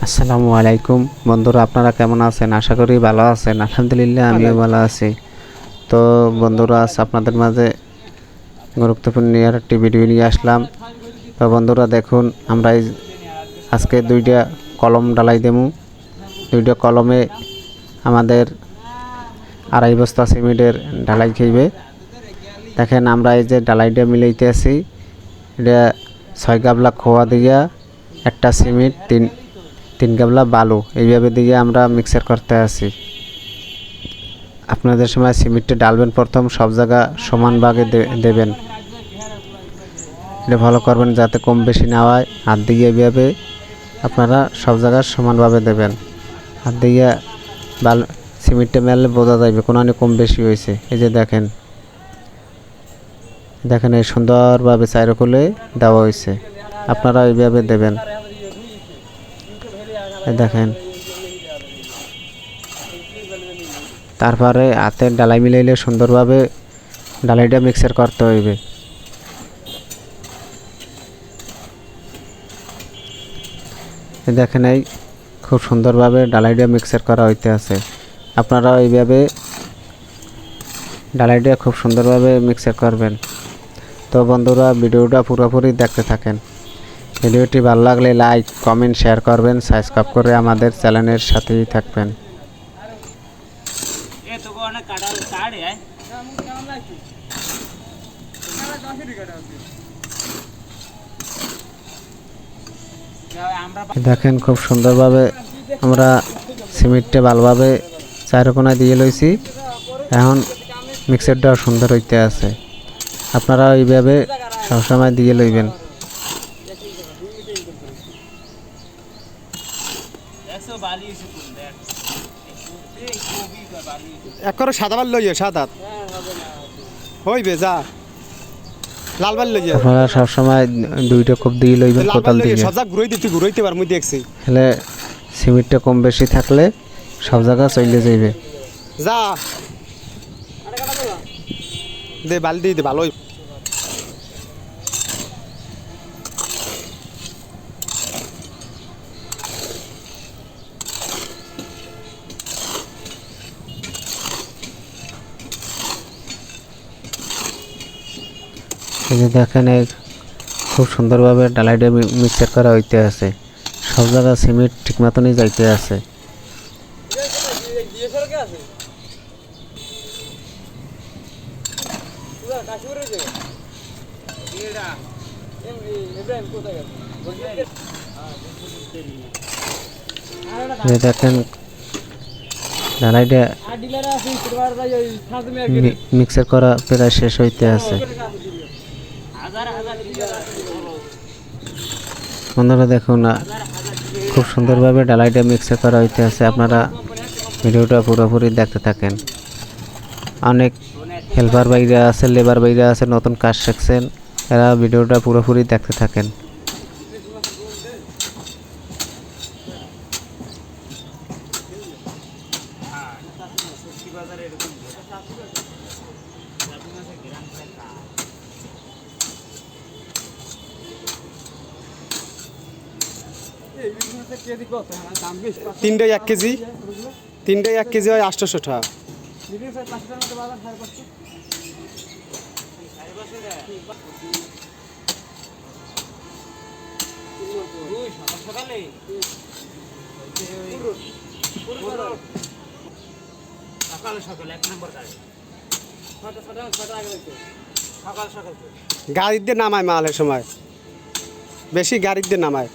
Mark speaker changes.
Speaker 1: আসসালামু আলাইকুম বন্ধুরা, আপনারা কেমন আছেন? আশা করি ভালো আছেন। আলহামদুলিল্লাহ আমিও ভালো আছি। তো বন্ধুরা, আজ আপনাদের মাঝে গুরুত্বপূর্ণ একটি ভিডিও নিয়ে আসলাম। তো বন্ধুরা দেখুন, আমরা আজকে দুইটা কলম ডালাই দেবো। দুইটা কলমে আমাদের 2.5 বস্তা সিমেন্টের ডালাই খাইবে। দেখেন আমরা এই যে ডালাইটা মিলাইতে আছি, এটা 6 গাবলা খোয়া দিয়া একটা সিমেন্ট, তিন গাবলা বালু এইভাবে দিয়ে আমরা মিক্সার করতে আসি। আপনাদের সময় সিমেন্টটা ডালবেন, প্রথম সব জায়গা সমান ভাগে দেবেন। এটা ভালো করবেন যাতে কম বেশি না হয়। হাত দিয়ে এইভাবে আপনারা সব জায়গায় সমানভাবে দেবেন। হাত দিয়ে সিমেন্টটা মেললে বোঝা যাবে কোনখানে কম বেশি হয়েছে। এই যে দেখেন এই সুন্দরভাবে চাইরকলে দেওয়া হয়েছে। আপনারা এইভাবে দেবেন। দেখেন, তারপরে হাতের ডালাই মিলাইলে সুন্দরভাবে ডালাইটা মিক্সার করতে হইবে। দেখেন এই খুব সুন্দরভাবে ডালাইটা মিক্সার করা হইতে আছে। আপনারা এইভাবে ডালাইটা খুব সুন্দরভাবে মিক্সার করবেন। তো বন্ধুরা, ভিডিওটা পুরোপুরি দেখতে থাকেন। ভিডিওটি ভালো লাগলে লাইক, কমেন্ট, শেয়ার করবেন। সাবস্ক্রাইব করে আমাদের চ্যানেলের সাথেই থাকবেন। দেখেন খুব সুন্দরভাবে আমরা সিমেন্টটা ভালোভাবে চারকোনা দিয়ে লইছি। এখন মিক্সারটাও সুন্দর হইতে আছে। আপনারা এইভাবে সবসময় দিয়ে লইবেন।
Speaker 2: একবার সাদা বাল লইয়ে সাদা হইবে যা লাল বাল লইয়ে
Speaker 1: আপনারা সবসময় দুইটা কোপ দিয়ে লইবেন কোদাল দিয়ে।
Speaker 2: সব জায়গা ঘুরাইতে পার মুই দেখছি।
Speaker 1: হলে সিমেন্টটা কম বেশি থাকলে সব জায়গা চলে যাইবে।
Speaker 2: যা দে বাল দিয়ে দে ভালো।
Speaker 1: এই যে দেখেন খুব সুন্দরভাবে ডালাইটা মিক্সার করা হইতে আছে। সব জায়গা সিমেন্ট ঠিক মতনই যাইতে আছে। দেখেন ডালাইটা মিক্সার করা প্রায় শেষ হইতে আছে। বন্ধুরা দেখুন, খুব সুন্দরভাবে ডালাইটা মিক্সার করা হইতে আছে। আপনারা ভিডিওটা পুরোপুরি দেখতে থাকেন। অনেক হেল্পার ভাইরা আছে, লেবার ভাইরা আছে, নতুন কাজ শিখছেন, এরা ভিডিওটা পুরোপুরি দেখতে থাকেন।
Speaker 2: তিনটাই 1 কেজি, তিনটাই 1 কেজি হয় 800 টাকা। গাড়িতে নামায় মালের সময় বেশি, গাড়িতে নামায়।